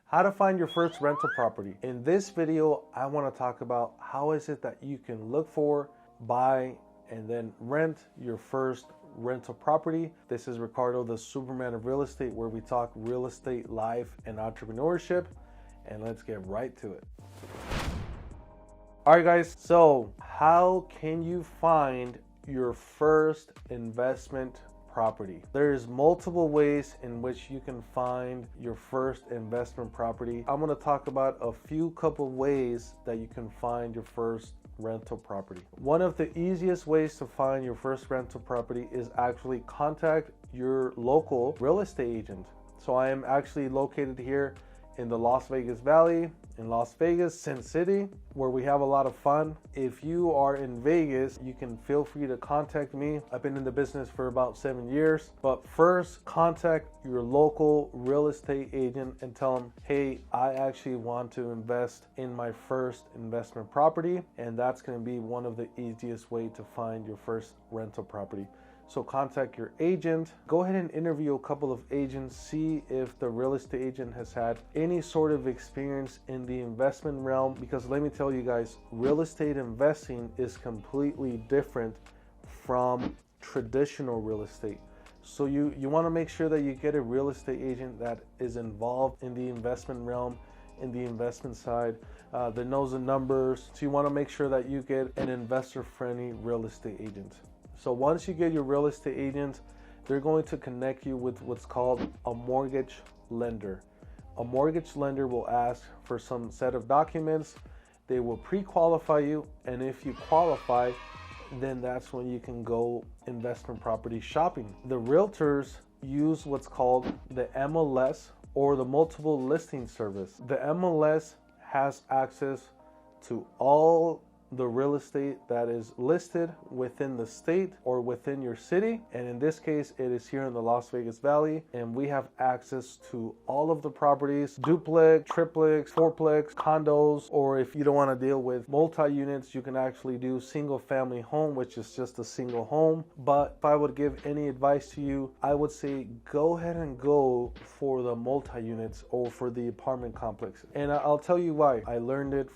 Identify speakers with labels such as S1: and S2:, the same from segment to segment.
S1: How to find your first rental property. In this video, I want to talk about how is it that you can look for, buy, and then rent your first rental property. This is Ricardo, the Superman of real estate, where we talk real estate, life, and entrepreneurship. And let's get right to it. All right, guys. So how can you find your first investment property? There's multiple ways in which you can find your first investment property. I'm going to talk about a few couple ways that you can find your first rental property. One of the easiest ways to find your first rental property is actually contact your local real estate agent. So I am actually located here in the Las Vegas Valley, in Las Vegas, Sin City, where we have a lot of fun. If you are in Vegas, you can feel free to contact me. I've been in the business for about 7 years. But first, contact your local real estate agent and tell them, hey, I actually want to invest in my first investment property. And that's gonna be one of the easiest way to find your first rental property. So contact your agent, go ahead and interview a couple of agents, see if the real estate agent has had any sort of experience in the investment realm, because let me tell you guys, real estate investing is completely different from traditional real estate. So you want to make sure that you get a real estate agent that is involved in the investment realm, in the investment side, that knows the numbers. So you want to make sure that you get an investor-friendly real estate agent. So once you get your real estate agent, they're going to connect you with what's called a mortgage lender. A mortgage lender will ask for some set of documents. They will pre-qualify you, and if you qualify, then that's when you can go investment property shopping. The realtors use what's called the MLS, or the multiple listing service. The MLS has access to all the real estate that is listed within the state or within your city, and in this case it is here in the Las Vegas Valley, and we have access to all of the properties: duplex, triplex, fourplex, condos, or if you don't want to deal with multi-units, you can actually do single family home, which is just a single home. But if I would give any advice to you, I would say go ahead and go for the multi-units or for the apartment complex. And I'll tell you why. I learned it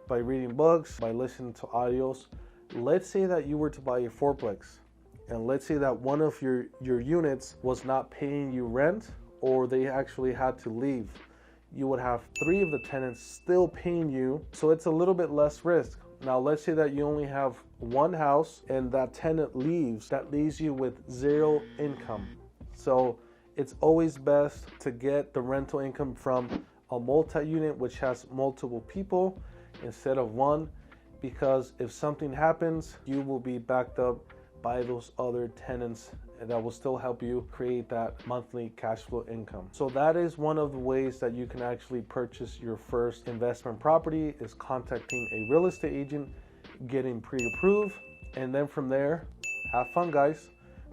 S1: by reading books, by listening to audios. Let's say that you were to buy a fourplex, and let's say that one of your units was not paying you rent, or they actually had to leave. You would have 3 of the tenants still paying you, so it's a little bit less risk. Now let's say that you only have one house and that tenant leaves, that leaves you with 0 income. So it's always best to get the rental income from a multi-unit which has multiple people instead of one, because if something happens, you will be backed up by those other tenants, and that will still help you create that monthly cash flow income. So that is one of the ways that you can actually purchase your first investment property, is contacting a real estate agent, getting pre-approved, and then from there, have fun, guys.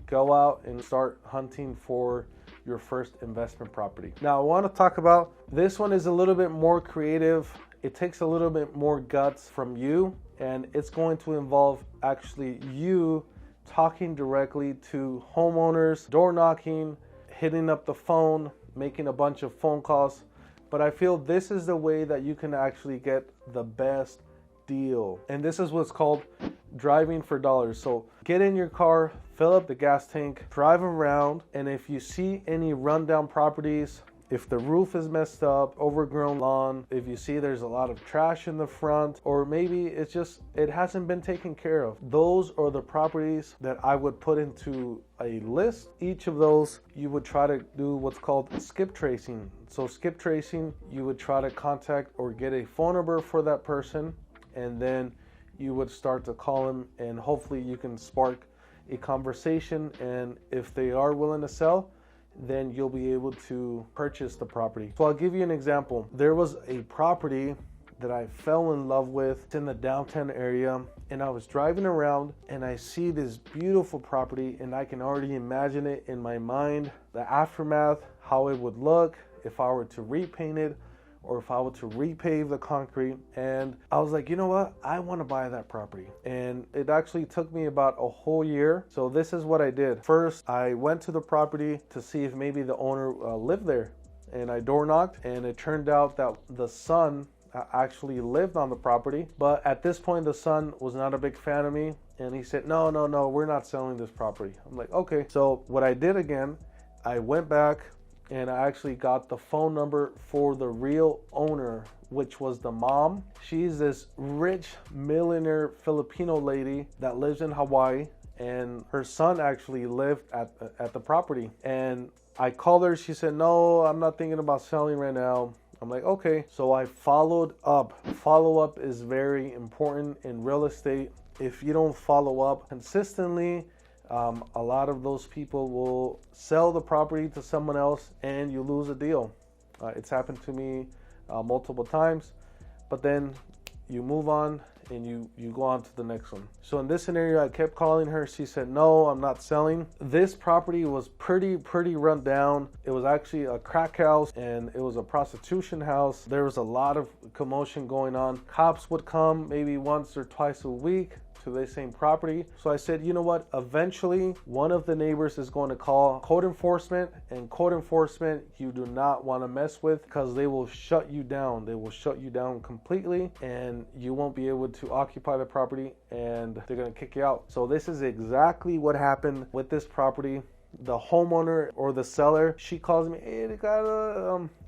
S1: Go out and start hunting for your first investment property. Now I want to talk about, this one is a little bit more creative. It takes a little bit more guts from you, and it's going to involve actually you talking directly to homeowners, door knocking, hitting up the phone, making a bunch of phone calls. But I feel this is the way that you can actually get the best deal. And this is what's called driving for dollars. So get in your car, fill up the gas tank, drive around, and if you see any rundown properties, if the roof is messed up, overgrown lawn, if you see there's a lot of trash in the front, or maybe it hasn't been taken care of, those are the properties that I would put into a list. Each of those, you would try to do what's called skip tracing. So skip tracing, you would try to contact or get a phone number for that person, and then you would start to call them, and hopefully you can spark a conversation, and if they are willing to sell, then you'll be able to purchase the property. So I'll give you an example. There was a property that I fell in love with. It's in the downtown area, and I was driving around and I see this beautiful property, and I can already imagine it in my mind, the aftermath, how it would look if I were to repaint it, or if I were to repave the concrete. And I was like, you know what? I want to buy that property. And it actually took me about a whole year. So this is what I did. First, I went to the property to see if maybe the owner lived there. and I door knocked, and it turned out that the son actually lived on the property. But at this point, the son was not a big fan of me, and he said, no, we're not selling this property. I'm like, okay. So what I did again, I went back and I actually got the phone number for the real owner, which was the mom. She's this rich millionaire Filipino lady that lives in Hawaii, and her son actually lived at the property. And I called her. She said, no, I'm not thinking about selling right now. I'm like, okay. So I followed up. Follow up is very important in real estate. If you don't follow up consistently, a lot of those people will sell the property to someone else and you lose a deal. It's happened to me multiple times, but then you move on and you go on to the next one. So in this scenario, I kept calling her. She said, no, I'm not selling. This property was pretty run down. It was actually a crack house and it was a prostitution house. There was a lot of commotion going on. Cops would come maybe once or twice a week to the same property. So I said, you know what? Eventually, one of the neighbors is going to call code enforcement, and code enforcement you do not want to mess with because they will shut you down. They will shut you down completely and you won't be able to occupy the property and they're going to kick you out. So this is exactly what happened with this property. The homeowner or the seller, she calls me, hey,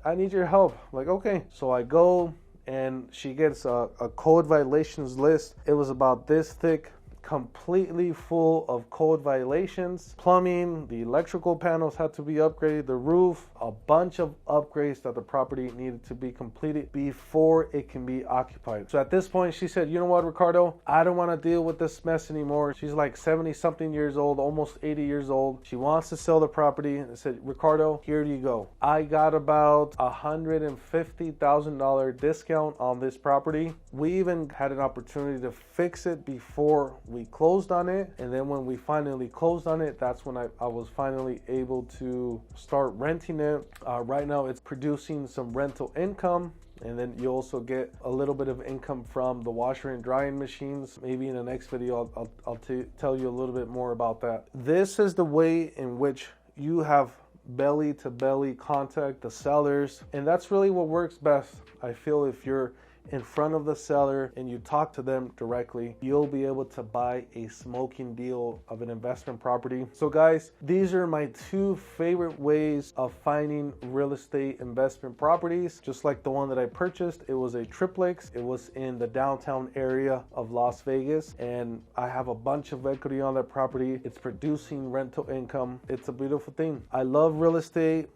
S1: I need your help. I'm like, okay. So I go, and she gets a code violations list. It was about this thick, completely full of code violations. Plumbing, the electrical panels had to be upgraded, the roof, a bunch of upgrades that the property needed to be completed before it can be occupied. So at this point, she said, you know what, Ricardo, I don't want to deal with this mess anymore. She's like 70 something years old, almost 80 years old. She wants to sell the property. I said, Ricardo, here you go. I got about $150,000 discount on this property. We even had an opportunity to fix it before we closed on it, and then when we finally closed on it, that's when I was finally able to start renting it. Right now it's producing some rental income, and then you also get a little bit of income from the washer and drying machines. Maybe in the next video I'll tell you a little bit more about that. This is the way in which you have belly to belly contact the sellers, and that's really what works best. I feel if you're in front of the seller and you talk to them directly, you'll be able to buy a smoking deal of an investment property. So guys, these are my two favorite ways of finding real estate investment properties. Just like the one that I purchased, it was a triplex. It was in the downtown area of Las Vegas, and I have a bunch of equity on that property. It's producing rental income. It's a beautiful thing. I love real estate.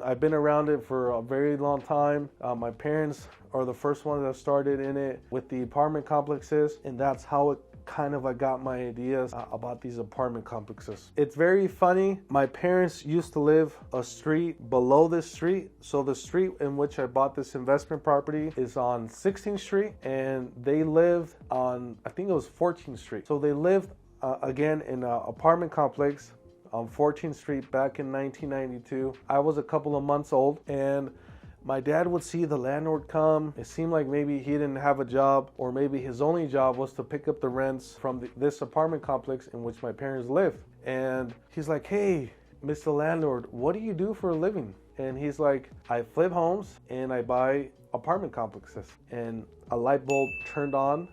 S1: I've been around it for a very long time. My parents are the first ones that started in it with the apartment complexes, and that's how I got my ideas about these apartment complexes. It's very funny. My parents used to live a street below this street. So the street in which I bought this investment property is on 16th Street, and they lived on, I think it was 14th Street. So they lived again in an apartment complex on 14th Street back in 1992. I was a couple of months old, and my dad would see the landlord come. It seemed like maybe he didn't have a job, or maybe his only job was to pick up the rents from this apartment complex in which my parents lived. And he's like, hey, Mr. Landlord, what do you do for a living? And he's like, I flip homes and I buy apartment complexes. And a light bulb turned on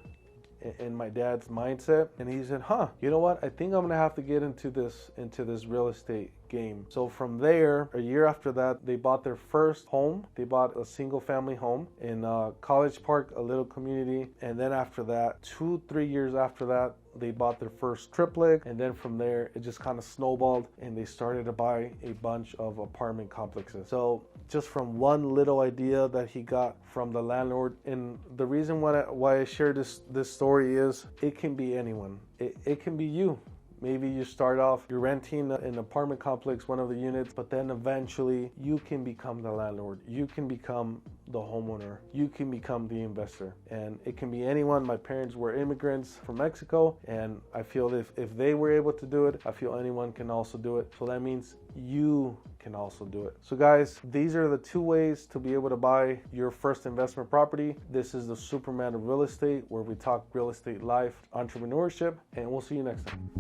S1: in my dad's mindset, and he said, you know what, I think I'm gonna have to get into this real estate game. So from there, a year after that, they bought their first home. They bought a single family home in College Park, a little community. And then after that, 2-3 years after that, they bought their first triplex. And then from there, it just kind of snowballed and they started to buy a bunch of apartment complexes. So just from one little idea that he got from the landlord. And the reason why I share this story is it can be anyone. It can be you. Maybe you start off, you're renting an apartment complex, one of the units, but then eventually you can become the landlord. You can become the homeowner. You can become the investor. And it can be anyone. My parents were immigrants from Mexico, and I feel if they were able to do it, I feel anyone can also do it. So that means you can also do it. So guys, these are the two ways to be able to buy your first investment property. This is the Superman of Real Estate, where we talk real estate life, entrepreneurship, and we'll see you next time.